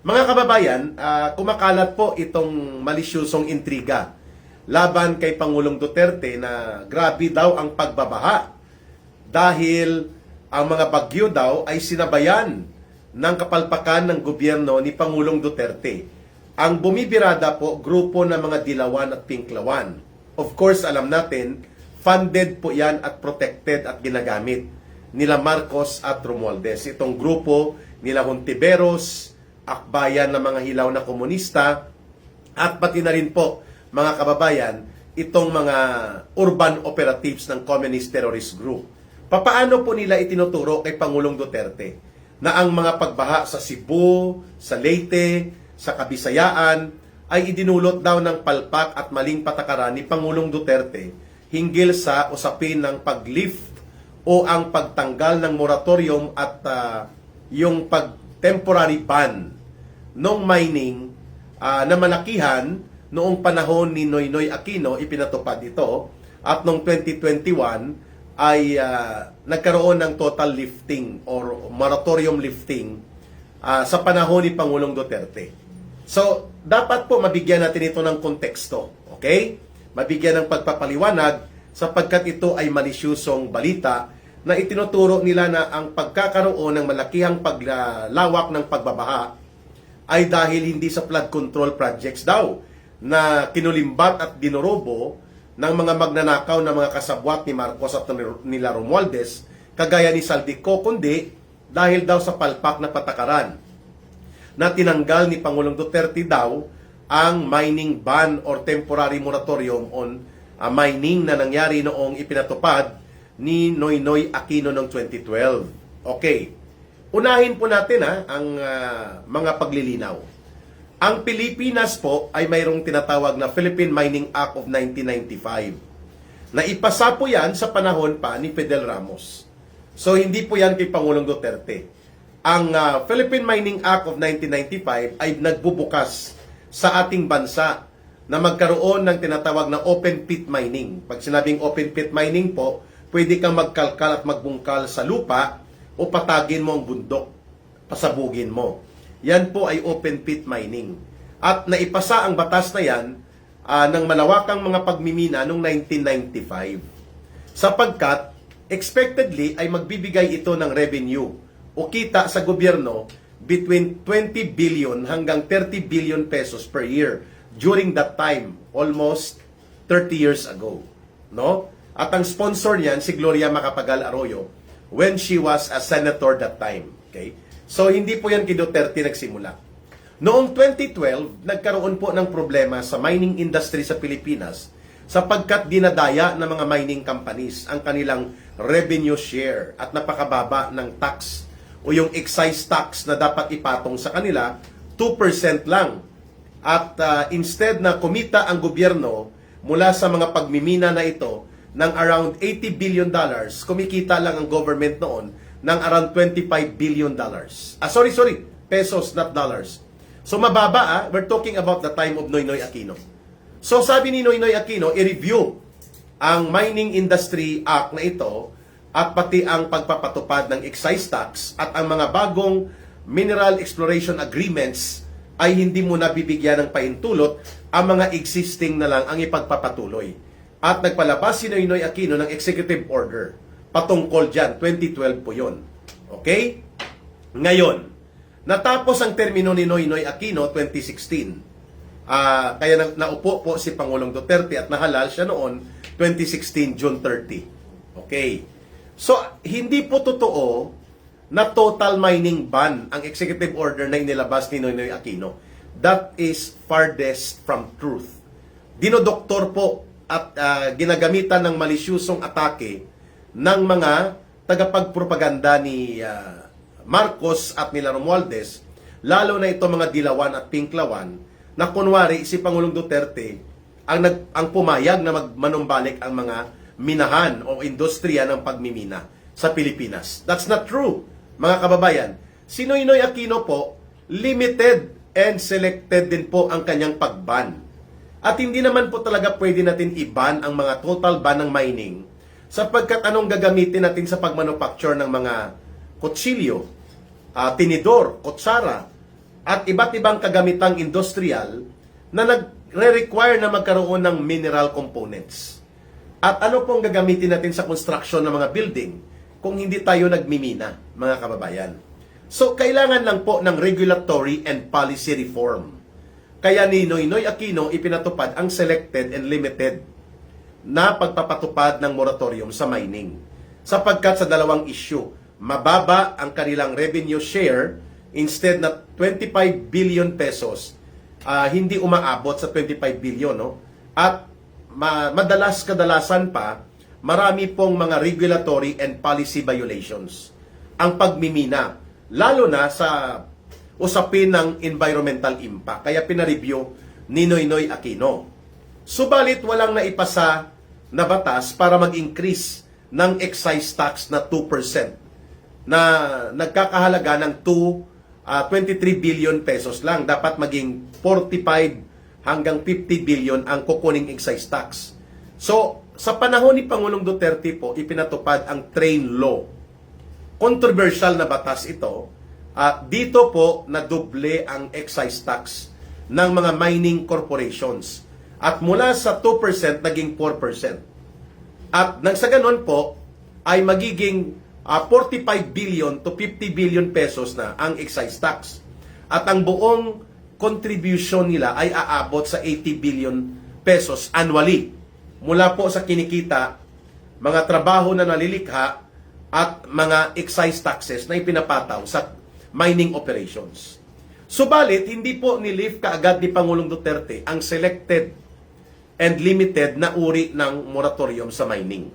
Mga kababayan, kumakalat po itong malisyusong intriga laban kay Pangulong Duterte na grabe daw ang pagbabaha dahil ang mga bagyo daw ay sinabayan ng kapalpakan ng gobyerno ni Pangulong Duterte. Ang bumibirada po, grupo ng mga Dilawan at Pinklawan. Of course, alam natin, funded po yan at protected at ginagamit nila Marcos at Romualdez. Itong grupo nila Hontiveros, akbayan ng mga hilaw na komunista, at pati na rin po, mga kababayan, itong mga urban operatives ng Communist Terrorist Group. Papaano po nila itinuturo kay Pangulong Duterte na ang mga pagbaha sa Cebu, sa Leyte, sa Kabisayaan ay idinulot daw ng palpak at maling patakaran ni Pangulong Duterte hinggil sa usapin ng pag-lift o ang pagtanggal ng moratorium at yung temporary ban ng mining na malakihan noong panahon ni Noynoy Aquino, ipinatupad ito, at noong 2021 ay nagkaroon ng total lifting or moratorium lifting sa panahon ni Pangulong Duterte. So, dapat po mabigyan natin ito ng konteksto, okay? Mabigyan ng pagpapaliwanag sapagkat ito ay malisyusong balita na itinuturo nila na ang pagkakaroon ng malakihang paglawak ng pagbabaha ay dahil hindi sa flood control projects daw na kinulimbat at dinorobo ng mga magnanakaw na mga kasabwat ni Marcos at nila Romualdez, kagaya ni Saldico, kundi dahil daw sa palpak na patakaran na tinanggal ni Pangulong Duterte daw ang mining ban or temporary moratorium on mining na nangyari noong ipinatupad ni Noynoy Aquino noong 2012. Okay. Unahin po natin ang mga paglilinaw. Ang Pilipinas po ay mayroong tinatawag na Philippine Mining Act of 1995. Naipasa po yan sa panahon pa ni Fidel Ramos. So hindi po yan kay Pangulong Duterte. Ang Philippine Mining Act of 1995 ay nagbubukas sa ating bansa na magkaroon ng tinatawag na open pit mining. Pag sinabing open pit mining po, pwede kang magkalkal at magbungkal sa lupa o patagin mo ang bundok, pasabugin mo. Yan po ay open pit mining. At naipasa ang batas na yan ng malawakang mga pagmimina noong 1995. Sapagkat, expectedly ay magbibigay ito ng revenue o kita sa gobyerno between 20 billion hanggang 30 billion pesos per year during that time, almost 30 years ago. No? At ang sponsor niyan, si Gloria Macapagal Arroyo, when she was a senator that time. Okay? So, hindi po yan kay Duterte nagsimula. Noong 2012, nagkaroon po ng problema sa mining industry sa Pilipinas sapagkat dinadaya ng mga mining companies ang kanilang revenue share at napakababa ng tax o yung excise tax na dapat ipatong sa kanila, 2% lang. At instead na kumita ang gobyerno mula sa mga pagmimina na ito ng around $80 billion, kumikita lang ang government noon ng around $25 billion. Pesos, not dollars. So mababa, we're talking about the time of Noynoy Aquino. So sabi ni Noynoy Aquino, i-review ang Mining Industry Act na ito at pati ang pagpapatupad ng excise tax at ang mga bagong mineral exploration agreements ay hindi mo nabibigyan ng paintulot, ang mga existing na lang ang ipagpapatuloy. At nagpalabas si Noynoy Aquino ng executive order patungkol dyan. 2012 po yun. Okay? Ngayon, natapos ang termino ni Noynoy Aquino 2016. Kaya naupo po si Pangulong Duterte at nahalal siya noon 2016 June 30. Okay. So, hindi po totoo na total mining ban ang executive order na inilabas ni Noynoy Aquino. That is farthest from truth. Dinodoktor po at ginagamitan ng malisyusong atake ng mga tagapagpropaganda ni Marcos at nila Romualdez, lalo na ito mga Dilawan at Pinklawan, na kunwari si Pangulong Duterte ang pumayag na magmanumbalik ang mga minahan o industriya ng pagmimina sa Pilipinas. That's not true, mga kababayan. Si Noynoy Aquino po, limited and selected din po ang kanyang pagban. At hindi naman po talaga pwede natin i-ban ang mga total ban ng mining sapagkat anong gagamitin natin sa pagmanufacture ng mga kutsilyo, tinidor, kutsara, at iba't ibang kagamitang industrial na nagre-require na magkaroon ng mineral components. At ano pong gagamitin natin sa construction ng mga building kung hindi tayo nagmimina, mga kababayan? So, kailangan lang po ng regulatory and policy reform. Kaya ni Noynoy Aquino ipinatupad ang selected and limited na pagpapatupad ng moratorium sa mining. Sapagkat sa dalawang issue, mababa ang kanilang revenue share, instead na 25 billion pesos, hindi umaabot sa 25 billion. No? At kadalasan pa, marami pong mga regulatory and policy violations ang pagmimina, lalo na sa usapin ng environmental impact. Kaya pinareview ni Noynoy Aquino. Subalit walang naipasa na batas para mag-increase ng excise tax na 2% na nagkakahalaga ng 23 billion pesos lang. Dapat maging 45 hanggang 50 billion ang kukuning excise tax. So, sa panahon ni Pangulong Duterte po, ipinatupad ang train law. Controversial na batas ito. Dito po, nadoble ang excise tax ng mga mining corporations. At mula sa 2%, naging 4%. At nang sa ganon po, ay magiging 45 billion to 50 billion pesos na ang excise tax. At ang buong contribution nila ay aabot sa 80 billion pesos annually. Mula po sa kinikita, mga trabaho na nalilikha at mga excise taxes na ipinapataw sa mining operations. Subalit, hindi po nilift kaagad ni Pangulong Duterte ang selected and limited na uri ng moratorium sa mining.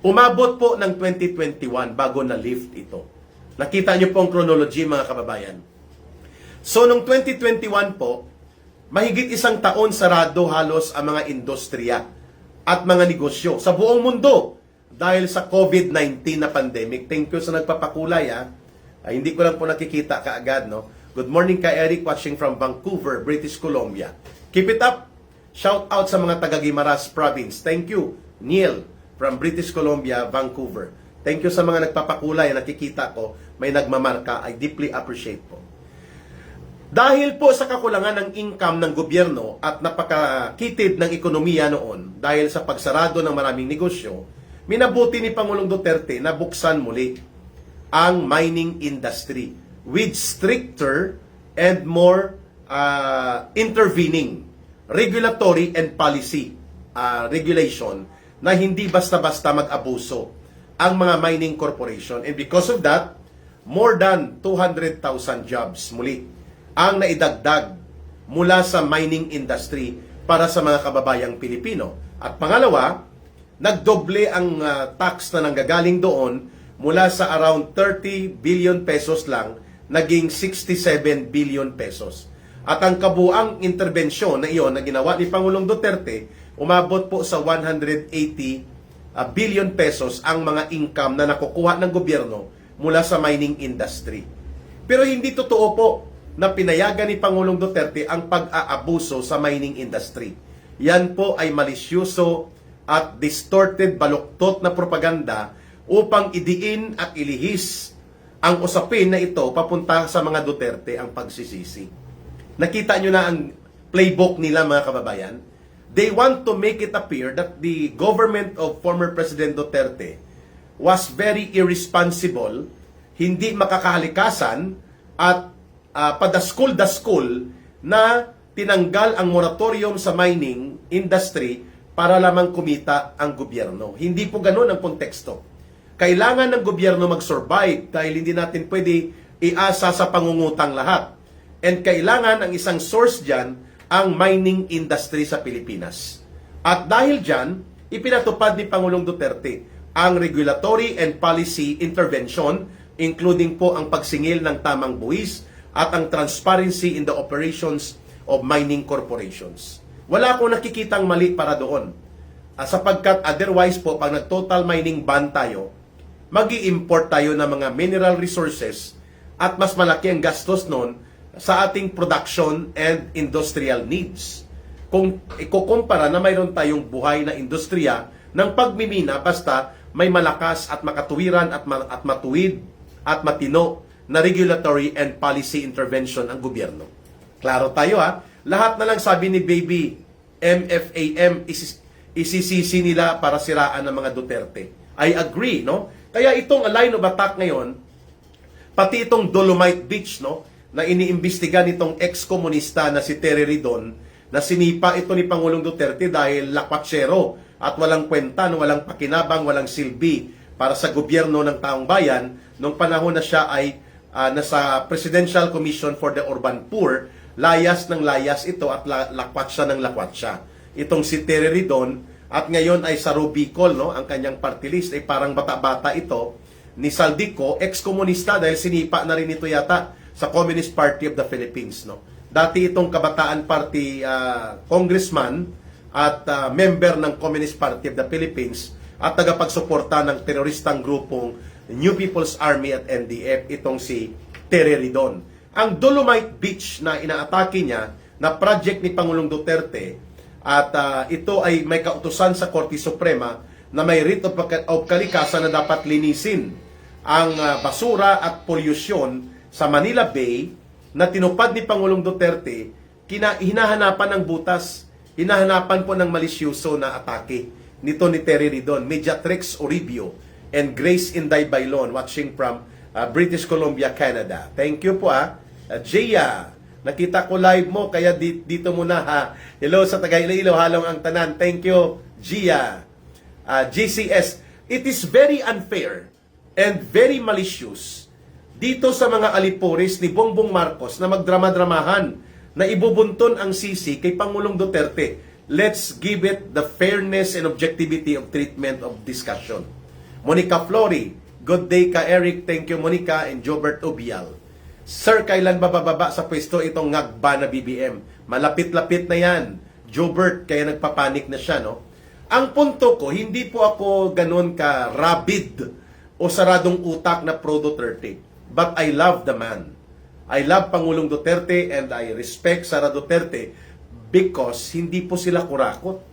Umabot po ng 2021 bago na-lift ito. Nakita niyo po ang chronology, mga kababayan. So, noong 2021 po, mahigit isang taon sarado halos ang mga industriya at mga negosyo sa buong mundo dahil sa COVID-19 na pandemic. Thank you sa nagpapakulay. Hindi ko lang po nakikita kaagad. No? Good morning kay Eric watching from Vancouver, British Columbia. Keep it up. Shout out sa mga taga Guimaras Province. Thank you, Neil, from British Columbia, Vancouver. Thank you sa mga nagpapakulay. Nakikita ko, may nagmamarka. I deeply appreciate po. Dahil po sa kakulangan ng income ng gobyerno at napakakitid ng ekonomiya noon dahil sa pagsarado ng maraming negosyo, minabuti ni Pangulong Duterte na buksan muli ang mining industry with stricter and more intervening regulatory and policy regulation na hindi basta-basta mag-abuso ang mga mining corporation. And because of that, more than 200,000 jobs muli ang naidagdag mula sa mining industry para sa mga kababayang Pilipino. At pangalawa, nagdoble ang tax na nanggagaling doon mula sa around 30 billion pesos lang, naging 67 billion pesos. At ang kabuang interbensyon na iyon na ginawa ni Pangulong Duterte, umabot po sa 180 billion pesos ang mga income na nakukuha ng gobyerno mula sa mining industry. Pero hindi totoo po na pinayagan ni Pangulong Duterte ang pag-aabuso sa mining industry. Yan po ay malisyuso at distorted baluktot na propaganda upang idiin at ilihis ang usapin na ito papunta sa mga Duterte ang pagsisisi. Nakita nyo na ang playbook nila, mga kababayan. They want to make it appear that the government of former President Duterte was very irresponsible, hindi makakahalikasan, at padaskul-daskul na tinanggal ang moratorium sa mining industry para lamang kumita ang gobyerno. Hindi po ganun ang konteksto. Kailangan ng gobyerno mag-survive dahil hindi natin pwede iasa sa pangungutang lahat. And kailangan ang isang source dyan ang mining industry sa Pilipinas. At dahil dyan, ipinatupad ni Pangulong Duterte ang regulatory and policy intervention, including po ang pagsingil ng tamang buwis at ang transparency in the operations of mining corporations. Wala akong nakikitang mali para doon. Sapagkat otherwise po, pag nag-total mining ban tayo, mag-i-import tayo ng mga mineral resources at mas malaki ang gastos noon sa ating production and industrial needs. Kung ikukumpara na mayroon tayong buhay na industriya ng pagmimina basta may malakas at makatuwiran at matuwid at matino na regulatory and policy intervention ang gobyerno. Klaro tayo ha. Lahat na lang sabi ni Baby MFAM isisisi nila para siraan ng mga Duterte. I agree, no? Kaya itong line of attack ngayon, pati itong Dolomite Beach, no, na iniimbestiga nitong ex-komunista na si Terry Ridon, na sinipa ito ni Pangulong Duterte dahil lakwatsero at walang kwenta, no, walang pakinabang, walang silbi para sa gobyerno ng taong bayan nung panahon na siya ay nasa Presidential Commission for the Urban Poor. Layas ng layas ito at lakwatsa ng lakwatsa. Itong si Terry Ridon, at ngayon ay sa Rubicol, no, ang kanyang party list ay parang bata-bata ito ni Saldico, ex-komunista dahil sinipa na rin ito yata sa Communist Party of the Philippines, no. Dati itong Kabataan Party congressman at member ng Communist Party of the Philippines at tagapagsuporta ng teroristang grupong New People's Army at NDF, itong si Terry Ridon. Ang Dolomite Beach na inaatake niya na project ni Pangulong Duterte at ito ay may kautusan sa Korte Suprema na may writ of kalikasan na dapat linisin ang basura at polusyon sa Manila Bay na tinupad ni Pangulong Duterte. Hinahanapan ng butas, hinahanapan po ng malisyoso na atake nito ni Terry Ridon, Mediatrix Oribio and Grace Inday Bailon, watching from British Columbia, Canada. Thank you po Jaya, nakita ko live mo, kaya dito muna ha. Hello sa taga Iloilo, halong ang tanan. Thank you, Gia. GCS, it is very unfair and very malicious dito sa mga alipuris ni Bongbong Marcos na magdrama-dramahan na ibubunton ang sisi kay Pangulong Duterte. Let's give it the fairness and objectivity of treatment of discussion. Monica Flory, good day ka Eric. Thank you Monica and Jobert Obial. Sir, kailan bababa sa pwesto itong ngagba na BBM? Malapit-lapit na yan. Jobert, kaya nagpapanik na siya, no? Ang punto ko, hindi po ako ganun ka rabid o saradong utak na pro Duterte. But I love the man. I love Pangulong Duterte and I respect Sara Duterte because hindi po sila kurakot.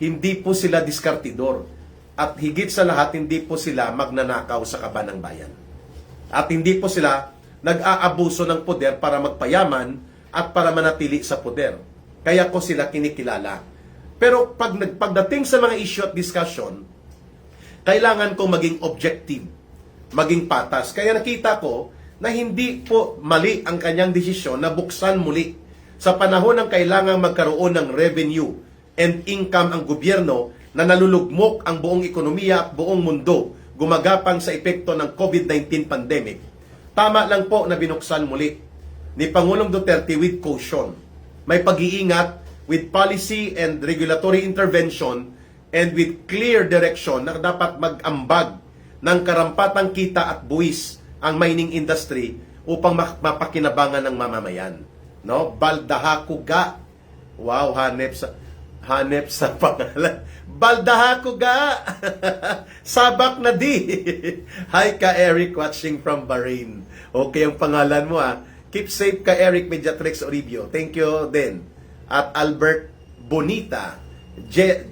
Hindi po sila diskartidor. At higit sa lahat, hindi po sila magnanakaw sa kaban ng bayan. At hindi po sila nag-aabuso ng poder para magpayaman at para manatili sa poder. Kaya ko sila kinikilala. Pero pagdating sa mga issue at discussion, kailangan kong maging objective, maging patas. Kaya nakita ko na hindi po mali ang kanyang desisyon na buksan muli sa panahon ng kailangang magkaroon ng revenue and income ang gobyerno na nalulugmok ang buong ekonomiya at buong mundo gumagapang sa epekto ng COVID-19 pandemic. Tama lang po na binuksan muli ni Pangulong Duterte with caution. May pag-iingat with policy and regulatory intervention and with clear direction na dapat mag-ambag ng karampatang kita at buwis ang mining industry upang mapakinabangan ng mamamayan. No? Baldahakuga. Wow, hanep sa pangalan. Baldahakuga. Sabak na di. Hi ka Eric, watching from Bahrain. Okay ang pangalan mo Keep safe ka Eric Mediatrix Oribio. Thank you din. At Albert Bonita,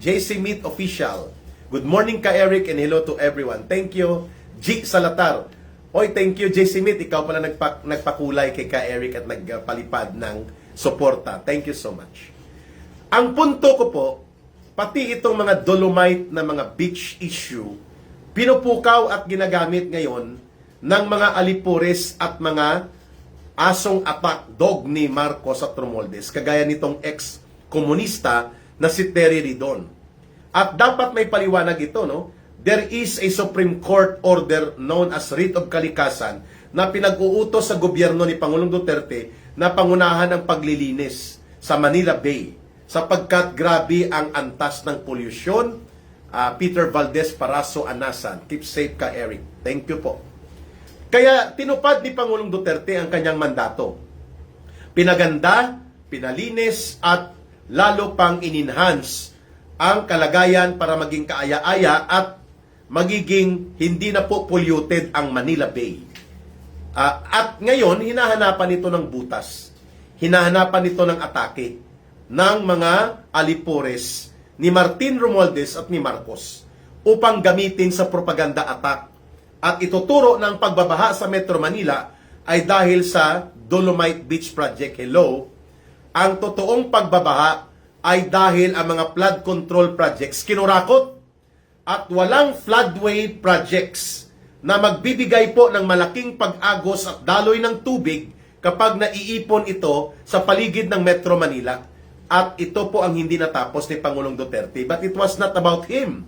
JC Meet Official. Good morning ka Eric and hello to everyone. Thank you. G Salatar. Oy, thank you JC Meet. Ikaw pala nagpakulay kay ka Eric at nagpalipad ng suporta. Thank you so much. Ang punto ko po, pati itong mga Dolomite na mga beach issue, pinupukaw at ginagamit ngayon ng mga alipores at mga asong attack dog ni Marcos at Romualdez, kagaya nitong ex-komunista na si Terry Ridon. At dapat may paliwanag ito, no? There is a Supreme Court order known as Writ of Kalikasan na pinag-uutos sa gobyerno ni Pangulong Duterte na pangunahan ang paglilinis sa Manila Bay sapagkat grabe ang antas ng polusyon. Peter Valdez Paraso Anasan. Keep safe ka Eric. Thank you po. Kaya tinupad ni Pangulong Duterte ang kanyang mandato. Pinaganda, pinalinis at lalo pang in-enhance ang kalagayan para maging kaaya-aya at magiging hindi na po polluted ang Manila Bay. At ngayon, hinahanapan ito ng butas. Hinahanapan ito ng atake ng mga alipores ni Martin Romualdez at ni Marcos upang gamitin sa propaganda attack at ituturo ng pagbabaha sa Metro Manila ay dahil sa Dolomite Beach Project. Hello? Ang totoong pagbabaha ay dahil ang mga flood control projects kinurakot at walang floodway projects na magbibigay po ng malaking pag-agos at daloy ng tubig kapag naiipon ito sa paligid ng Metro Manila. At ito po ang hindi natapos ni Pangulong Duterte. But it was not about him.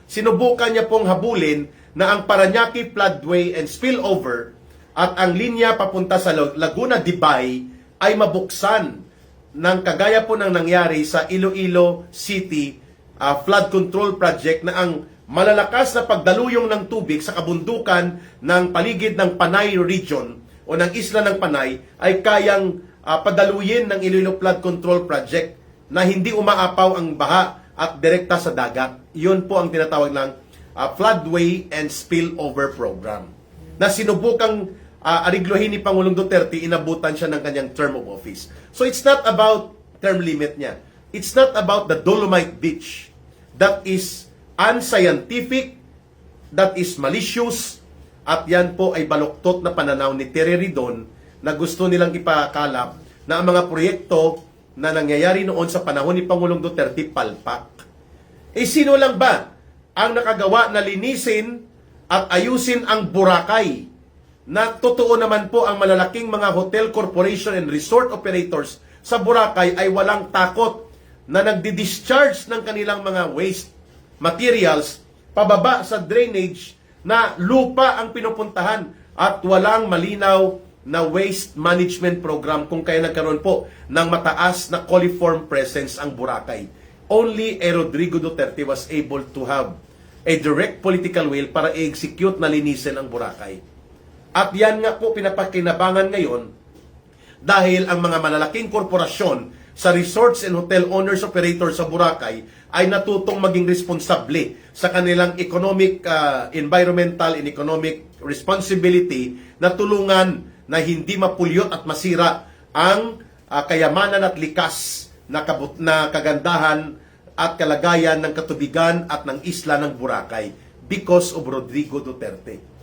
Sinubukan niya pong habulin na ang Parañaque floodway and spillover at ang linya papunta sa Laguna Dibay ay mabuksan ng kagaya po ng nangyari sa Iloilo City flood control project na ang malalakas na pagdaluyong ng tubig sa kabundukan ng paligid ng Panay region o ng isla ng Panay ay kayang padaluyin ng Iloilo Flood Control Project na hindi umaapaw ang baha at direkta sa dagat. Yun po ang tinatawag ng Floodway and Spillover Program na sinubukang ariglohin ni Pangulong Duterte, inabutan siya ng kanyang term of office. So it's not about term limit niya. It's not about the Dolomite Beach. That is unscientific, that is malicious, at yan po ay baluktot na pananaw ni Tere Ridon na gusto nilang ipakalap na ang mga proyekto na nangyayari noon sa panahon ni Pangulong Duterte palpak. Eh sino lang ba ang nakagawa na linisin at ayusin ang Boracay? Na totoo naman po ang malalaking mga hotel corporation and resort operators sa Boracay ay walang takot na nagdi-discharge ng kanilang mga waste materials pababa sa drainage na lupa ang pinupuntahan at walang malinaw na waste management program kung kaya nagkaroon po ng mataas na coliform presence ang Boracay. Only Rodrigo Duterte was able to have a direct political will para i-execute na linisin ang Boracay. At yan nga po pinapakinabangan ngayon dahil ang mga malalaking korporasyon sa resorts and hotel owners operators sa Boracay ay natutong maging responsable sa kanilang economic, environmental and economic responsibility na tulungan na hindi mapulyot at masira ang kayamanan at likas na kagandahan at kalagayan ng katubigan at ng isla ng Boracay because of Rodrigo Duterte.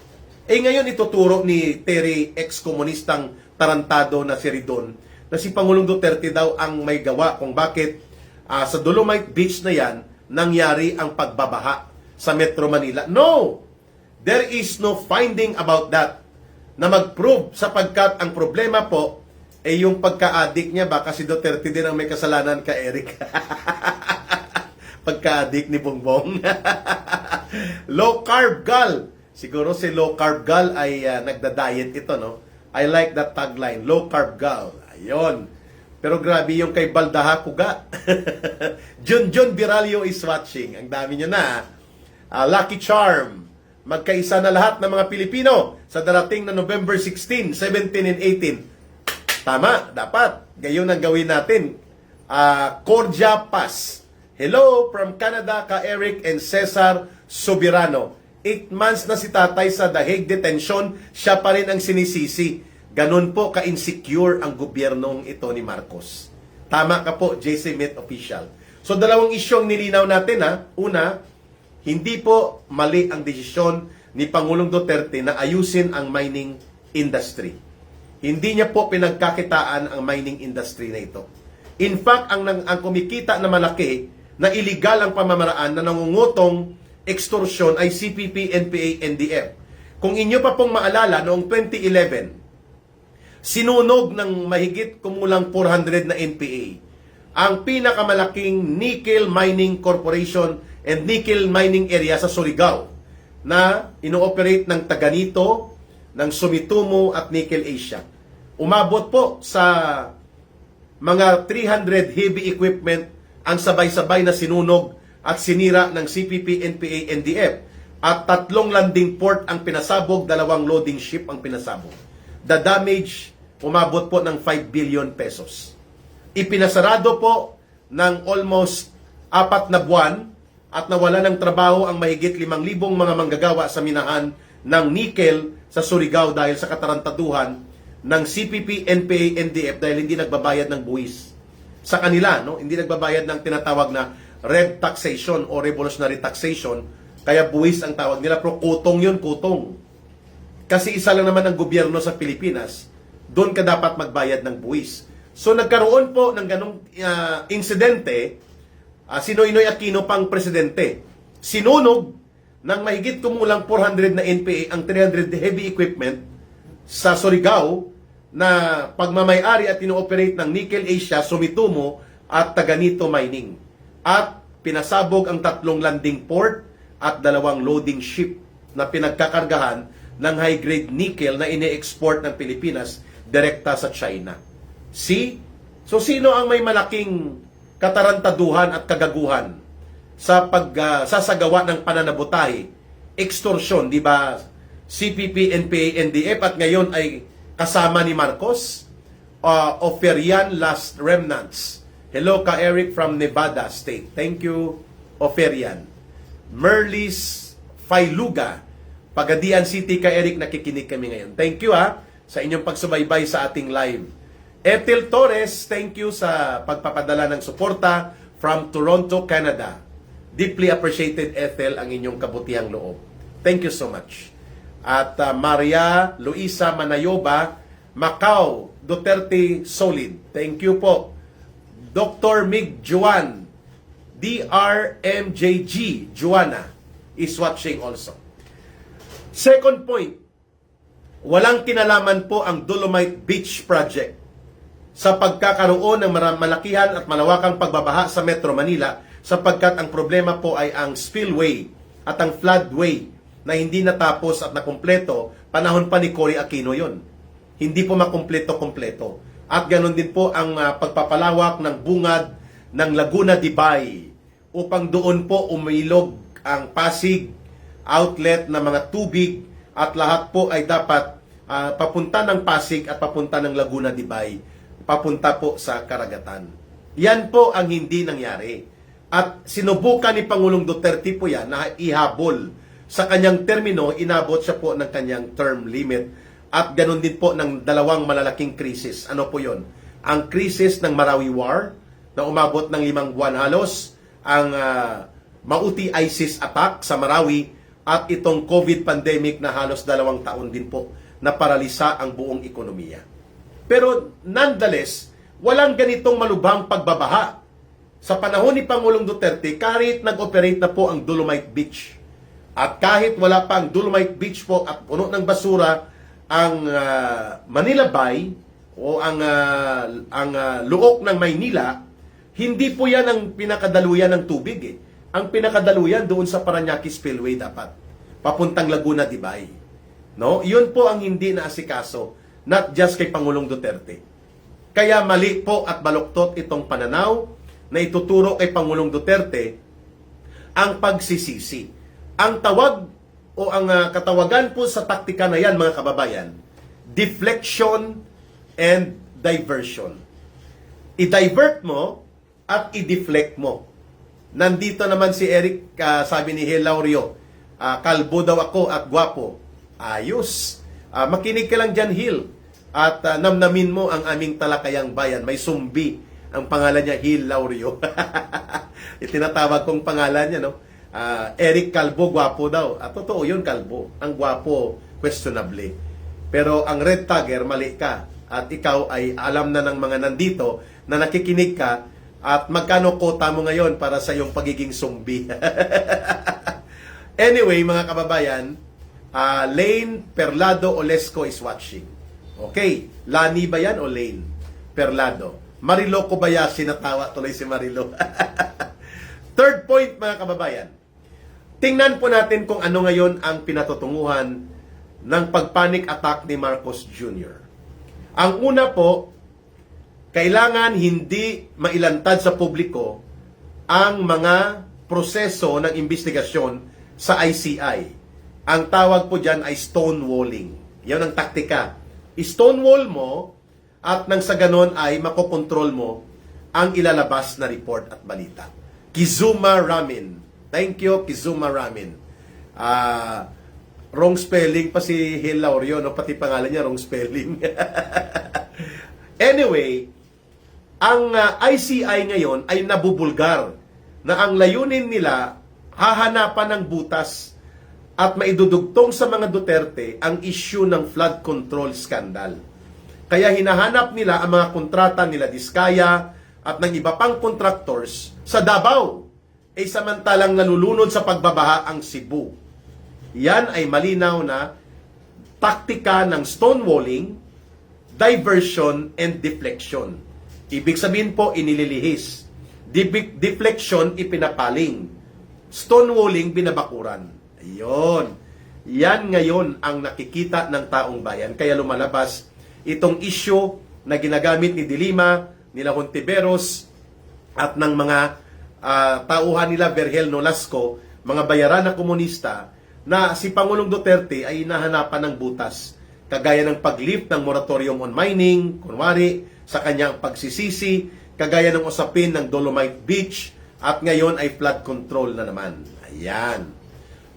Eh ngayon ituturo ni Terry, ex-komunistang tarantado na si Ridon, na si Pangulong Duterte daw ang may gawa kung bakit sa Dolomite Beach na yan nangyari ang pagbabaha sa Metro Manila. No! There is no finding about that na mag-prove sapagkat ang problema po ay yung pagka-addict niya. Baka si Duterte din ang may kasalanan ka, Eric. Pagka-addict ni Bongbong. Low carb gal. Siguro si low carb gal ay nagda-diet ito, no? I like that tagline, low carb gal. Ayun. Pero grabe yung kay Baldaha Kuga. Junjun Biralio is watching. Ang dami nyo na. Lucky Charm. Magkaisa na lahat ng mga Pilipino sa darating na November 16, 17, and 18. Tama, dapat. Gayon ang gawin natin. Cordia Paz. Hello from Canada, ka Eric and Cesar Soberano. 8 months na si tatay sa The Hague detention, siya pa rin ang sinisisi. Ganun po ka-insecure ang gobyernong ito ni Marcos. Tama ka po, JC Met Official. So dalawang isyong nilinaw natin ha. Una, hindi po mali ang desisyon ni Pangulong Duterte na ayusin ang mining industry. Hindi niya po pinagkakitaan ang mining industry na ito. In fact, ang kumikita na malaki na illegal ang pamamaraan na nangungutong extortion ay CPP, NPA, NDF. Kung inyo pa pong maalala, noong 2011, sinunog ng mahigit kumulang 400 na NPA ang pinakamalaking nickel mining corporation and nickel mining area sa Surigao na ino-operate ng Taganito, ng Sumitomo at Nickel Asia. Umabot po sa mga 300 heavy equipment ang sabay-sabay na sinunog at sinira ng CPP, NPA, NDF at 3 landing port ang pinasabog, 2 loading ship ang pinasabog. The damage umabot po ng 5 billion pesos. Ipinasarado po ng almost 4 na buwan at nawala ng trabaho ang mahigit 5,000 mga manggagawa sa minahan ng nickel sa Surigao dahil sa katarantaduhan ng CPP, NPA, NDF dahil hindi nagbabayad ng buwis sa kanila, no? Hindi nagbabayad ng tinatawag na red taxation o revolutionary taxation, kaya buwis ang tawag nila, pero kutong yun, kutong. Kasi isa lang naman ang gobyerno sa Pilipinas, doon ka dapat magbayad ng buwis. So nagkaroon po ng ganong insidente, si Noynoy Aquino pang presidente. Sinunog ng mahigit kumulang 400 na NPA ang 300 heavy equipment sa Surigao na pagmamayari at ino-operate ng Nickel Asia, Sumitomo at Taganito Mining. At pinasabog ang 3 landing port at 2 loading ship na pinagkakargahan ng high-grade nickel na ine-export ng Pilipinas direkta sa China. See? So sino ang may malaking katarantaduhan at kagaguhan sa pagsasagawa ng pananabutahe, extortion, di ba? CPP, NPA, NDF at ngayon ay kasama ni Marcos, Oferian Last Remnants. Hello ka Eric from Nevada State. Thank you, Oferian. Merlis Failuga, Pagadian City ka Eric, nakikinig kami ngayon. Thank you sa inyong pagsubaybay sa ating live. Ethel Torres, thank you sa pagpapadala ng suporta from Toronto, Canada. Deeply appreciated, Ethel, ang inyong kabutihang loob. Thank you so much. At Maria Luisa Manayoba, Macau, Duterte Solid. Thank you po. Dr. Mig Juan, DRMJG, Juana, is watching also. Second point, walang kinalaman po ang Dolomite Beach Project sa pagkakaroon ng malakihan at malawakang pagbabaha sa Metro Manila sapagkat ang problema po ay ang spillway at ang floodway na hindi natapos at nakumpleto. Panahon pa ni Cory Aquino yon. Hindi po makumpleto-kompleto. At ganoon din po ang pagpapalawak ng bungad ng Laguna de Bay upang doon po umilog ang Pasig, outlet ng mga tubig at lahat po ay dapat papunta ng Pasig at papunta ng Laguna de Bay, papunta po sa karagatan. Yan po ang hindi nangyari. At sinubukan ni Pangulong Duterte po yan na ihabol sa kanyang termino, inabot siya po ng kanyang term limit. At ganun din po ng 2 malalaking krisis. Ano po yon? Ang krisis ng Marawi War na umabot ng 5 buwan halos, ang Mauti ISIS attack sa Marawi, at itong COVID pandemic na halos 2 taon din po na paralisa ang buong ekonomiya. Pero nonetheless, walang ganitong malubhang pagbabaha. Sa panahon ni Pangulong Duterte, kahit nag-operate na po ang Dolomite Beach, at kahit wala pa ang Dolomite Beach po at puno ng basura ang Manila Bay o ang luok ng Maynila, hindi po yan ang pinakadaluyan ng tubig eh. Ang pinakadaluyan doon sa Parañaque Spillway dapat. Papuntang Laguna de Bay. No? Yun po ang hindi naasikaso. Not just kay Pangulong Duterte. Kaya mali po at baluktot itong pananaw na ituturo kay Pangulong Duterte ang pagsisisi. Ang tawag o ang katawagan po sa taktika na yan, mga kababayan, deflection and diversion. I-divert mo at i-deflect mo. Nandito naman si Eric, sabi ni Hilario, kalbo daw ako at gwapo. Ayos. Makinig ka lang dyan, Hil. At namnamin mo ang aming talakayang bayan. May sumbi. Ang pangalan niya, Hilario. Itinatawag kong pangalan niya, no? Eric Kalbo, gwapo daw. Totoo yun, kalbo. Ang gwapo, questionably. Pero ang red tagger, mali ka. At ikaw ay alam na ng mga nandito na nakikinig ka. At magkano kota mo ngayon para sa iyong pagiging sumbi? Anyway, mga kababayan, Lane Perlado Olesco is watching. Okay, Lani ba yan o Lane Perlado? Marilo Kobayashi, natawa tuloy si Marilo. Third point, mga kababayan. Tingnan po natin kung ano ngayon ang pinatutunguhan ng pagpanic attack ni Marcos Jr. Ang una po, kailangan hindi mailantad sa publiko ang mga proseso ng investigasyon sa ICI. Ang tawag po dyan ay stonewalling. Yan ang taktika. I-stonewall mo at nang sa ganon ay makokontrol mo ang ilalabas na report at balita. Kizuma Ramin. Thank you, Kizuma Ramin. Wrong spelling pa si Hilario, no? Pati pangalan niya, wrong spelling. Anyway, ang ICI ngayon ay nabubulgar na ang layunin nila hahanapan ng butas at maidudugtong sa mga Duterte ang issue ng flood control scandal. Kaya hinahanap nila ang mga kontrata nila Diskaya at ng iba pang contractors sa Davao, samantalang nalulunod sa pagbabaha ang Cebu. Yan ay malinaw na taktika ng stonewalling, diversion, and deflection. Ibig sabihin po, inililihis. Deflection, ipinapaling. Stonewalling, binabakuran. Ayun. Yan ngayon ang nakikita ng taong bayan. Kaya lumalabas itong issue na ginagamit ni Dilima, nila Hontiveros, at ng mga tauhan nila Vergel Nolasco, mga bayaran na komunista, na si Pangulong Duterte ay hinahanapan ng butas. Kagaya ng pag-lift ng moratorium on mining, kunwari, sa kanyang pagsisisi, kagaya ng usapin ng Dolomite Beach, at ngayon ay flood control na naman. Ayan.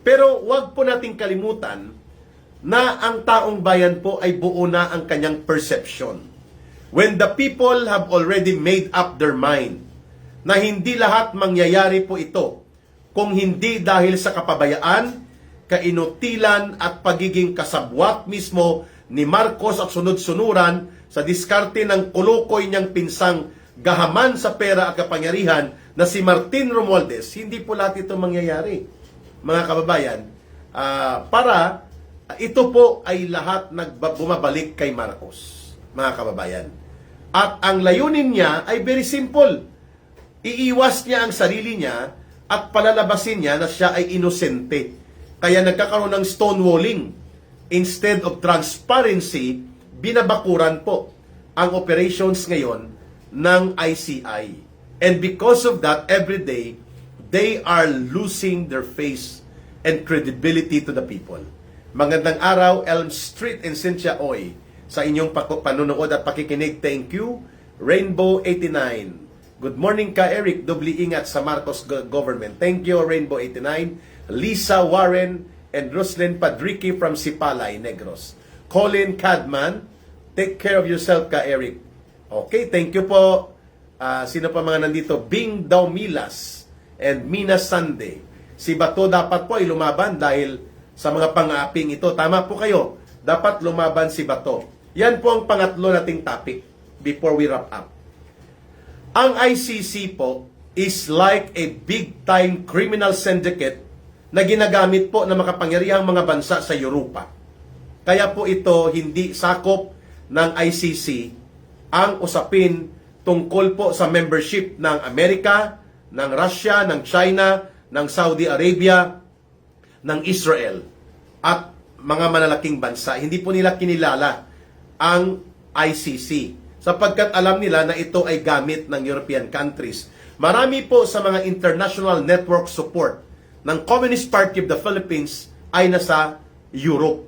Pero wag po nating kalimutan na ang taong bayan po ay buo na ang kanyang perception. When the people have already made up their mind na hindi lahat mangyayari po ito kung hindi dahil sa kapabayaan, kainutilan at pagiging kasabwat mismo ni Marcos at sunod-sunuran sa diskarte ng kulukoy niyang pinsang gahaman sa pera at kapangyarihan na si Martin Romualdez, hindi po lahat ito mangyayari, mga kababayan, para ito po ay lahat bumabalik kay Marcos, mga kababayan. At ang layunin niya ay very simple. Iiwas niya ang sarili niya at palalabasin niya na siya ay inosente. Kaya nagkakaroon ng stonewalling. Instead of transparency, binabakuran po ang operations ngayon ng ICI. And because of that, every day, they are losing their face and credibility to the people. Magandang araw, Elm Street and Cynthia Oy. Sa inyong panunood at pakikinig, thank you. Rainbow 89. Good morning ka, Eric. Doble ingat sa Marcos government. Thank you, Rainbow 89. Lisa Warren and Roslyn Padrique from Sipalay, Negros. Colin Cadman, take care of yourself ka, Eric. Okay, thank you po. Sino pa mga nandito? Bing Daumilas and Mina Sande. Si Bato dapat po ay lumaban dahil sa mga pang-aaping ito. Tama po kayo. Dapat lumaban si Bato. Yan po ang pangatlo nating topic before we wrap up. Ang ICC po is like a big-time criminal syndicate na ginagamit po ng makapangyarihang mga bansa sa Europa. Kaya po ito hindi sakop ng ICC ang usapin tungkol po sa membership ng Amerika, ng Russia, ng China, ng Saudi Arabia, ng Israel, at mga malalaking bansa. Hindi po nila kinilala ang ICC sapagkat alam nila na ito ay gamit ng European countries. Marami po sa mga international network support ng Communist Party of the Philippines ay nasa Europe.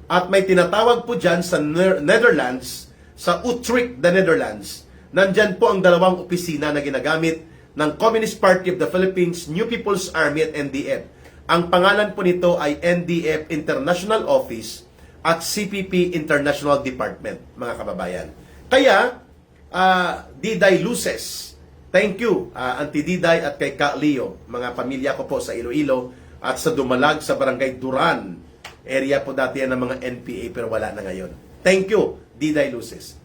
At may tinatawag po dyan sa Netherlands, sa Utrecht, the Netherlands. Nandyan po ang dalawang opisina na ginagamit ng Communist Party of the Philippines, New People's Army at NDF. Ang pangalan po nito ay NDF International Office at CPP International Department, mga kababayan. Kaya, Diday Luces, thank you, Auntie Diday at kay Ka Leo, mga pamilya ko po sa Iloilo at sa Dumalag sa Barangay Duran. Area po dati yan ng mga NPA pero wala na ngayon. Thank you, Diday Luces.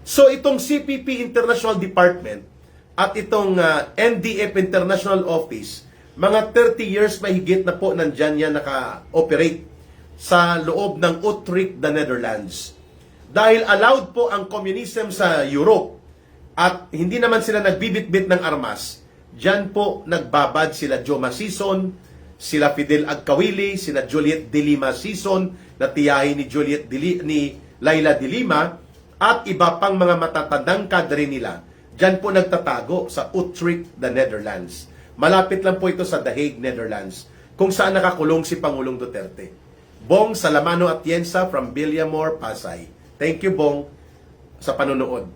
So itong CPP International Department at itong NDF International Office, mga 30 years mahigit na po nandyan yan naka-operate sa loob ng Utrecht, the Netherlands. Dahil allowed po ang communism sa Europe at hindi naman sila nagbibitbit ng armas, dyan po nagbabad sila Joma Sison, sila Fidel Agkawili, sila Juliet de Lima Sison, na tiyahin ni Laila de Lima, at iba pang mga matatandang kadre nila. Dyan po nagtatago sa Utrecht, the Netherlands. Malapit lang po ito sa The Hague, Netherlands, kung saan nakakulong si Pangulong Duterte. Bong Salamano Atienza from Villamor, Pasay. Thank you, Bong, sa panonood.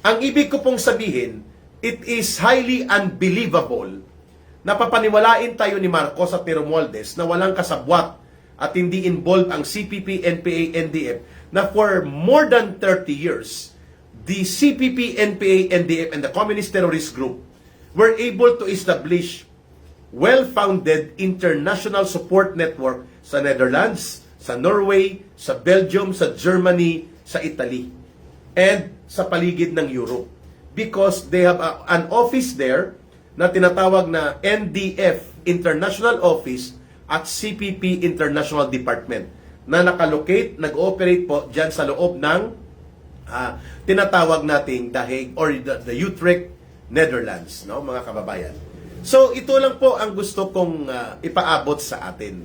Ang ibig ko pong sabihin, it is highly unbelievable na papaniwalain tayo ni Marcos at ni Romualdez na walang kasabwat at hindi involved ang CPP, NPA, NDF na for more than 30 years, the CPP, NPA, NDF, and the Communist Terrorist Group were able to establish well-founded international support network sa Netherlands, sa Norway, sa Belgium, sa Germany, sa Italy, and sa paligid ng Europe. Because they have an office there na tinatawag na NDF, International Office, at CPP International Department, na nakalocate, nag-ooperate po dyan sa loob ng tinatawag nating The Hague or the Utrecht, Netherlands, no, mga kababayan. So, ito lang po ang gusto kong ipaabot sa atin.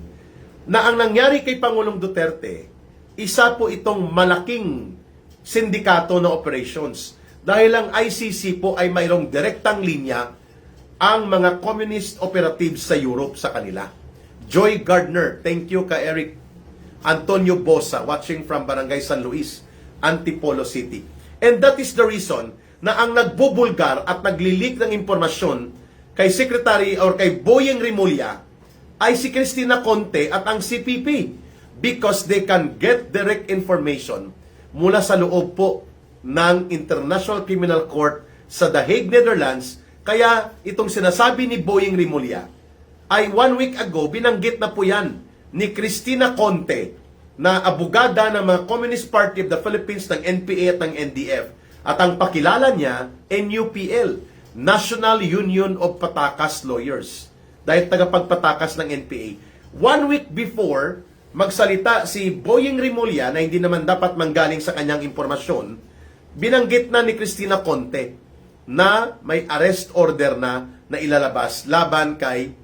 Na ang nangyari kay Pangulong Duterte, isa po itong malaking sindikato na operations. Dahil ang ICC po ay mayroong direktang linya ang mga communist operatives sa Europe sa kanila. Joy Gardner, thank you ka Eric. Antonio Bosa, watching from Barangay San Luis, Antipolo City. And that is the reason na ang nagbubulgar at naglilik ng impormasyon kay Secretary or kay Boyeng Rimulya ay si Cristina Conte at ang CPP, because they can get direct information mula sa loob po ng International Criminal Court sa The Hague, Netherlands. Kaya itong sinasabi ni Boyeng Rimulya ay 1 week ago, binanggit na po yan ni Cristina Conte, na abogada ng mga Communist Party of the Philippines, ng NPA at ng NDF. At ang pakilala niya, NUPL, National Union of Patakas Lawyers. Dahil tagapagpatakas ng NPA. 1 week before, magsalita si Boyeng Rimulya na hindi naman dapat manggaling sa kanyang impormasyon, binanggit na ni Cristina Conte na may arrest order na ilalabas laban kay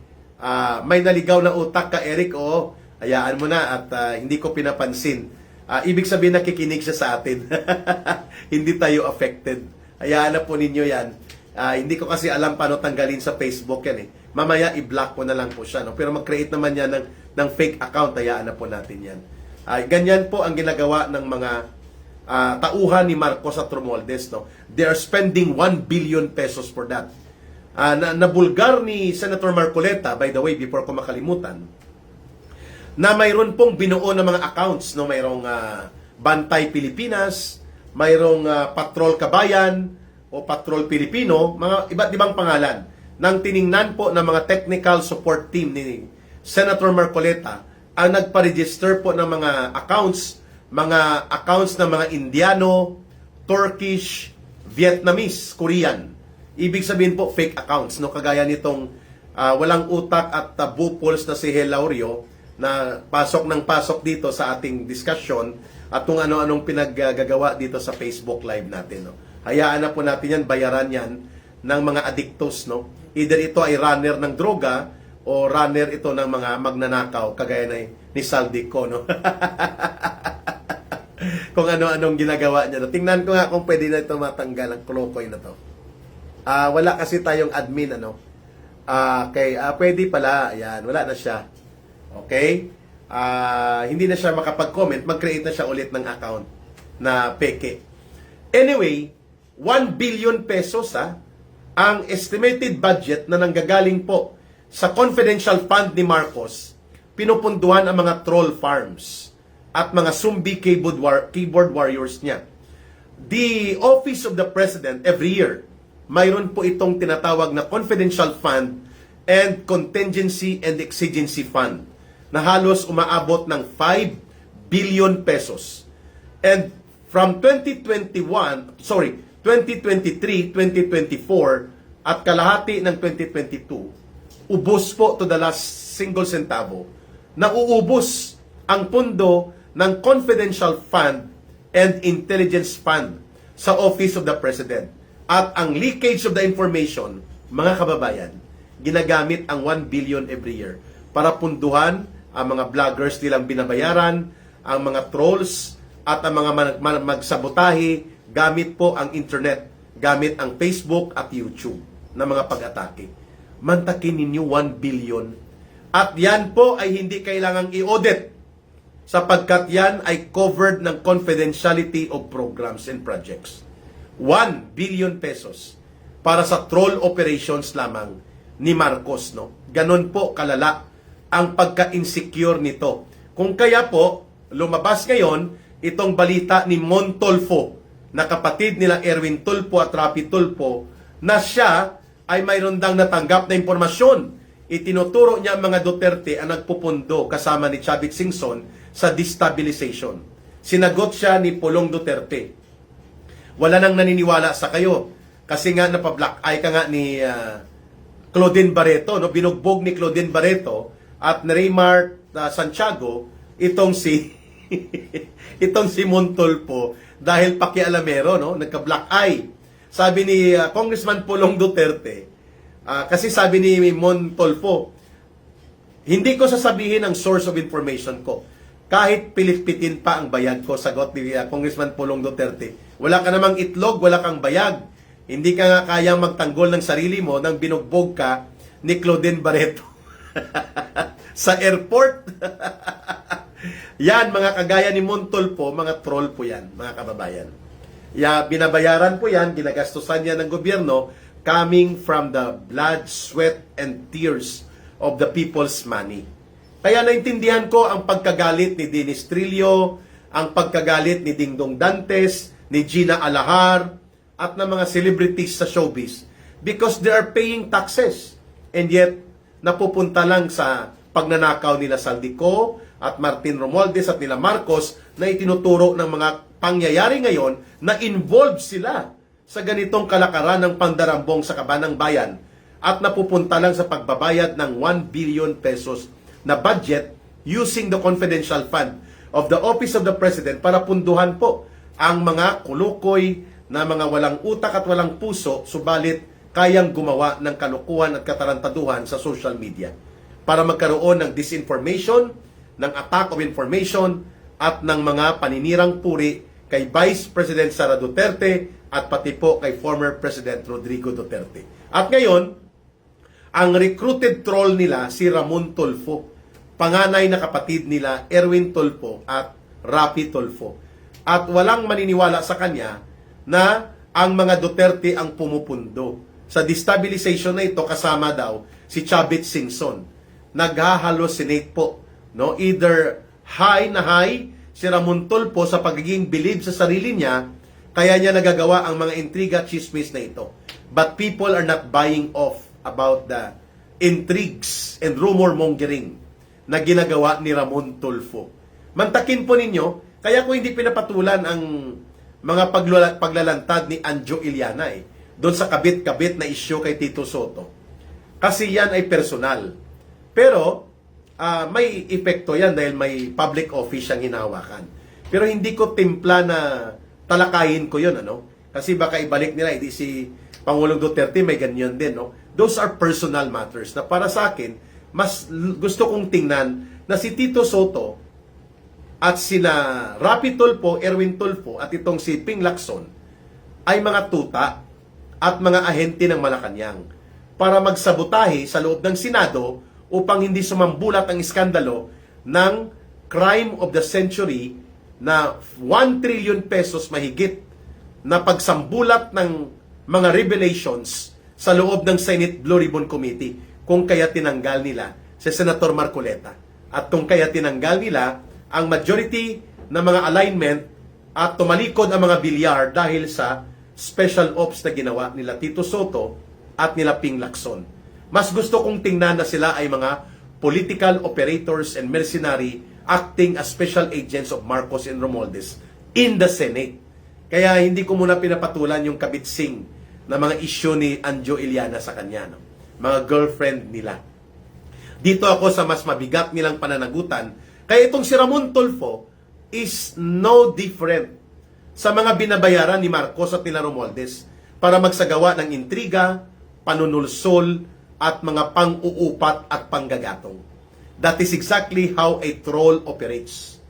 may naligaw na utak ka, Eric. O hayaan mo na at hindi ko pinapansin. Ibig sabihin nakikinig siya sa atin. Hindi tayo affected. Hayaan na po ninyo yan. Hindi ko kasi alam paano tanggalin sa Facebook yan eh. Mamaya i-block ko na lang po siya. No? Pero mag-create naman yan ng fake account. Hayaan na po natin yan. Ganyan po ang ginagawa ng mga tauhan ni Marcos at Romualdez. No? They are spending 1 billion pesos for that. Nabulgar ni Senator Marcoleta, by the way, before ko makalimutan, na mayroon pong binuo na mga accounts, no, mayroong Bantay Pilipinas, mayroong Patrol Kabayan o Patrol Pilipino, mga iba't ibang pangalan, nang tiningnan po ng mga technical support team ni Senator Marcoleta ang nagpa-register po ng mga accounts ng mga Indiano, Turkish, Vietnamese, Korean. Ibig sabihin po fake accounts, no, kagaya nitong walang utak at bupols na si Helaurio, na pasok dito sa ating discussion at kung ano-anong pinaggagawa dito sa Facebook Live natin. No? Hayaan na po natin yan, bayaran yan ng mga adictos. No? Either ito ay runner ng droga o runner ito ng mga magnanakaw, kagaya ni Saldico. No? Kung ano-anong ginagawa niya. No? Tingnan ko nga kung pwede na ito matanggal ang Klokoy na to. Wala kasi tayong admin. Pwede pala. Ayan, wala na siya. Okay? Hindi na siya makapag-comment, mag-create na siya ulit ng account na peke. Anyway, 1 billion pesos ang estimated budget na nanggagaling po sa confidential fund ni Marcos, pinupunduhan ang mga troll farms at mga zombie keyboard warriors niya. The Office of the President every year, mayroon po itong tinatawag na confidential fund and contingency and exigency fund na halos umaabot ng 5 billion pesos. And from 2023, 2024 at kalahati ng 2022, ubos po to the last single centavo, na uubos ang pundo ng confidential fund and intelligence fund sa Office of the President. At ang leakage of the information, mga kababayan, ginagamit ang 1 billion every year para punduhan ang mga vloggers nilang binabayaran, ang mga trolls, at ang mga magsabotahe gamit po ang internet, gamit ang Facebook at YouTube na mga pag-atake. Mantakin ninyo 1 billion. At yan po ay hindi kailangang i-audit sapagkat yan ay covered ng confidentiality of programs and projects. 1 billion pesos para sa troll operations lamang ni Marcos. No? Ganon po kalala ang pagka-insecure nito. Kung kaya po, lumabas ngayon itong balita ni Mon Tulfo, na kapatid nila Erwin Tulfo at Rapi Tulfo, na siya ay mayroon dang natanggap na impormasyon. itinuturo niya ang mga Duterte ang nagpupundo kasama ni Chavit Singson sa destabilization. Sinagot siya ni Pulong Duterte. Wala nang naniniwala sa kayo kasi nga napablock eye ka nga ni Claudine Barreto, no? Binugbog ni Claudine Barreto at ni Raymar Santiago itong si itong si Montolpo dahil pakialamero, no? Nagka-black eye. Sabi ni Congressman Pulong Duterte, kasi sabi ni Montolpo, hindi ko sasabihin ang source of information ko. Kahit pilitpitin pa ang bayag ko, sagot ni Congressman Pulong Duterte. Wala ka namang itlog, wala kang bayag. Hindi ka nga kayang magtanggol ng sarili mo nang binugbog ka ni Claudine Barreto sa airport. Yan, mga kagaya ni Montolpo, mga troll po yan, mga kababayan. Binabayaran po yan, ginagastusan yan ng gobyerno, coming from the blood, sweat, and tears of the people's money. Kaya naintindihan ko ang pagkagalit ni Dennis Trillo, ang pagkagalit ni Dingdong Dantes, ni Gina Alahar, at ng mga celebrities sa showbiz. Because they are paying taxes. And yet, napupunta lang sa pagnanakaw nila Saldico at Martin Romualdez at nila Marcos na itinuturo ng mga pangyayari ngayon na involved sila sa ganitong kalakaran ng pandarambong sa kabanang bayan at napupunta lang sa pagbabayad ng 1 billion pesos na budget using the confidential fund of the Office of the President para punduhan po ang mga kulukoy na mga walang utak at walang puso, subalit kayang gumawa ng kalukuhan at katarantaduhan sa social media para magkaroon ng disinformation, ng attack of information, at ng mga paninirang puri kay Vice President Sara Duterte at pati po kay former President Rodrigo Duterte. At ngayon, ang recruited troll nila si Ramon Tulfo, panganay na kapatid nila Erwin Tulfo at Rapi Tulfo. At walang maniniwala sa kanya na ang mga Duterte ang pumupundo. Sa destabilization na ito, kasama daw si Chavit Singson. Naghahallucinate po. No? Either high si Ramon Tulfo sa pagiging believe sa sarili niya, kaya niya nagagawa ang mga intriga at chismis na ito. But people are not buying off about the intrigues and rumor mongering na ginagawa ni Ramon Tulfo. Mantakin po ninyo, kaya ko hindi pinapatulan ang mga paglalantad ni Anjo Iliana doon sa kabit-kabit na issue kay Tito Soto. Kasi yan ay personal. Pero may epekto yan dahil may public office siyang hinahawakan. Pero hindi ko timpla na talakayin ko yun, ano? Kasi baka ibalik nila, hindi si Pangulong Duterte may ganyan din, no? Those are personal matters na para sa akin, mas gusto kong tingnan na si Tito Soto at sina Rapi Tulfo, Erwin Tulfo at itong si Ping Lacson ay mga tuta at mga ahente ng Malacanang para magsabotahe sa loob ng Senado upang hindi sumambulat ang iskandalo ng crime of the century na 1 trillion pesos mahigit na pagsambulat ng mga revelations sa loob ng Senate Blue Ribbon Committee kung kaya tinanggal nila si Senator Marcoleta at kung kaya tinanggal nila ang majority ng mga alignment at tumalikod ang mga bilyar dahil sa special ops na ginawa nila Tito Soto at nila Ping Lacson. Mas gusto kong tingnan na sila ay mga political operators and mercenary acting as special agents of Marcos and Romualdez in the Senate. Kaya hindi ko muna pinapatulan yung kabitsing na mga issue ni Anjo Iliana sa kanya, no? Mga girlfriend nila. Dito ako sa mas mabigat nilang pananagutan. Kaya itong si Ramon Tulfo is no different sa mga binabayaran ni Marcos at nila Romualdez para magsagawa ng intriga, panunulsol, at mga pang-uupat at panggagatong. That is exactly how a troll operates.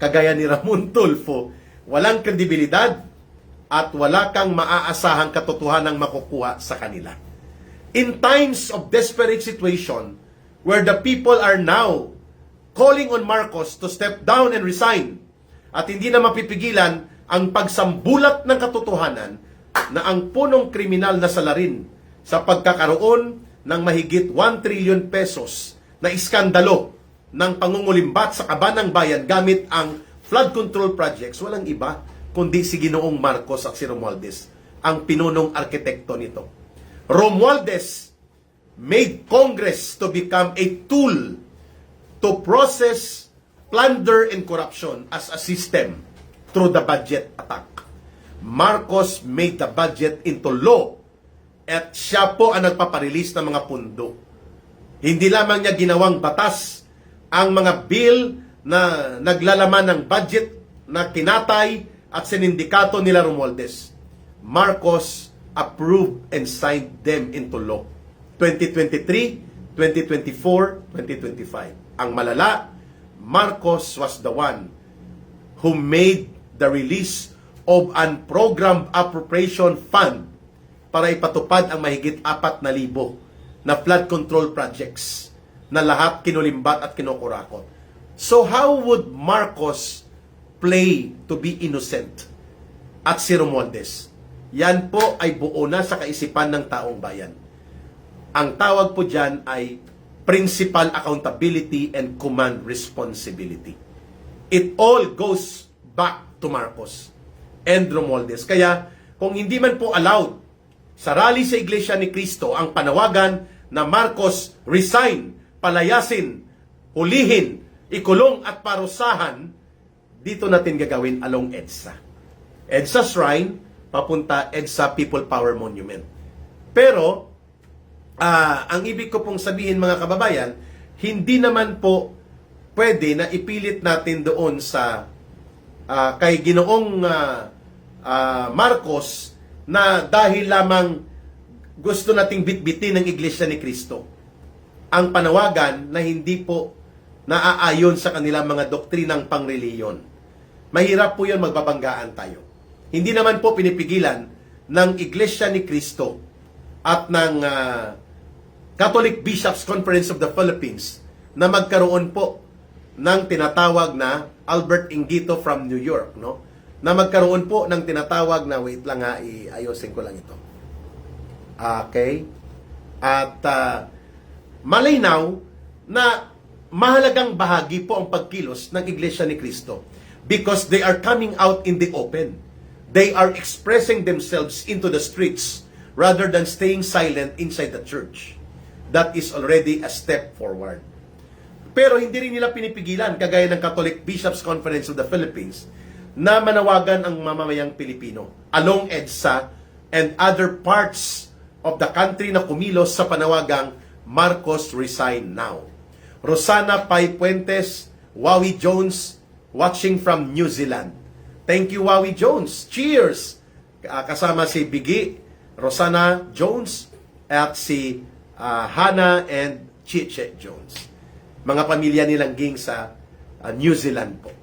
Kagaya ni Ramon Tulfo, walang kredibilidad at wala kang maaasahang katotohanan makukuha sa kanila. In times of desperate situation, where the people are now calling on Marcos to step down and resign, at hindi na mapipigilan ang pagsambulat ng katotohanan na ang punong kriminal na salarin sa pagkakaroon ng mahigit 1 trillion pesos na iskandalo ng pangungulimbat sa kabanang bayan gamit ang flood control projects, walang iba kundi si Ginoong Marcos at si Romualdez, ang pinunong arkitekto nito. Romualdez made Congress to become a tool to process plunder and corruption as a system through the budget attack. Marcos made the budget into law at siya po ang nagpaparelease ng mga pundo. Hindi lamang niya ginawang batas ang mga bill na naglalaman ng budget na kinatay at sinindikato nila Romualdez. Marcos approved and signed them into law. 2023, 2024, 2025. Ang malala, Marcos was the one who made the release of an program appropriation fund para ipatupad ang mahigit 4,000 na flood control projects na lahat kinulimbat at kinukurakot. So how would Marcos play to be innocent at si Romualdez? Yan po ay buo na sa kaisipan ng taong bayan. Ang tawag po dyan ay principal accountability and command responsibility. It all goes back to Marcos and Romualdez. Kaya kung hindi man po allowed sa rally sa Iglesia ni Cristo ang panawagan na Marcos resign, palayasin, hulihin, ikulong at parusahan, dito natin gagawin along EDSA. EDSA Shrine, papunta EDSA People Power Monument. Pero, ang ibig ko pong sabihin mga kababayan, hindi naman po pwede na ipilit natin doon sa kay Ginoong Marcos na dahil lamang gusto nating bitbitin ng Iglesia ni Cristo. Ang panawagan na hindi po naaayon sa kanilang mga doktrinang pangreliyon. Mahirap po yun, magbabanggaan tayo. Hindi naman po pinipigilan ng Iglesia ni Cristo at ng Catholic Bishops Conference of the Philippines na magkaroon po ng tinatawag na Albert Ingito from New York, no? Na magkaroon po ng tinatawag na, wait lang ha, iayusin ko lang ito. Okay? At malinaw na mahalagang bahagi po ang pagkilos ng Iglesia ni Cristo because they are coming out in the open. They are expressing themselves into the streets rather than staying silent inside the church. That is already a step forward. Pero hindi rin nila pinipigilan, kagaya ng Catholic Bishops Conference of the Philippines, na manawagan ang mamamayang Pilipino along EDSA and other parts of the country na kumilos sa panawagang Marcos resign now. Rosana Pai Puentes, Wawi Jones, watching from New Zealand. Thank you, Wawi Jones. Cheers! Kasama si Biggie, Rosana Jones, at si Hannah and Chiche Jones. Mga pamilya nilang ging sa New Zealand po.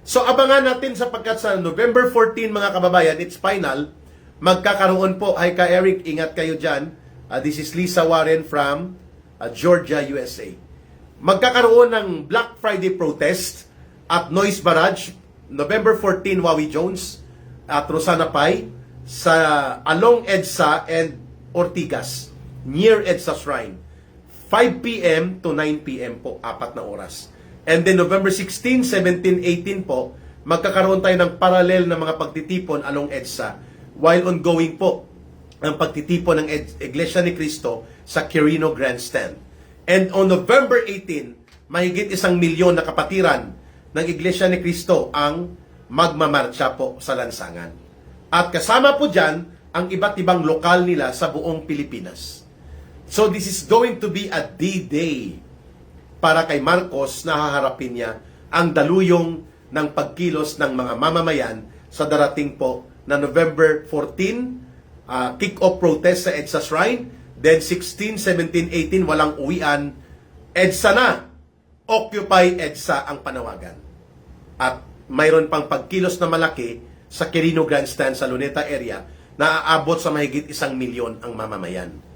So abangan natin sapagkat sa November 14 mga kababayan, it's final, magkakaroon po. Hi ka Eric, ingat kayo dyan. This is Lisa Warren from Georgia, USA. Magkakaroon ng Black Friday protest at Noise Barrage, November 14, Wawi Jones at Rosana Pai sa along EDSA and Ortigas, near EDSA Shrine. 5 p.m. to 9 p.m. po, 4 na oras. And then November 16, 17, 18 po, magkakaroon tayo ng parallel na mga pagtitipon along EDSA while ongoing po ang pagtitipon ng Iglesia ni Cristo sa Quirino Grandstand. And on November 18, mahigit 1 milyon na kapatiran ng Iglesia ni Cristo ang magmamarcha po sa lansangan. At kasama po dyan ang iba't ibang lokal nila sa buong Pilipinas. So this is going to be a D-Day para kay Marcos na haharapin niya ang daluyong ng pagkilos ng mga mamamayan sa darating po na November 14, kick-off protest sa EDSA Shrine, then 16, 17, 18, walang uwian, EDSA na, Occupy EDSA ang panawagan. At mayroon pang pagkilos na malaki sa Quirino Grandstand sa Luneta area na aabot sa mahigit 1 milyon ang mamamayan.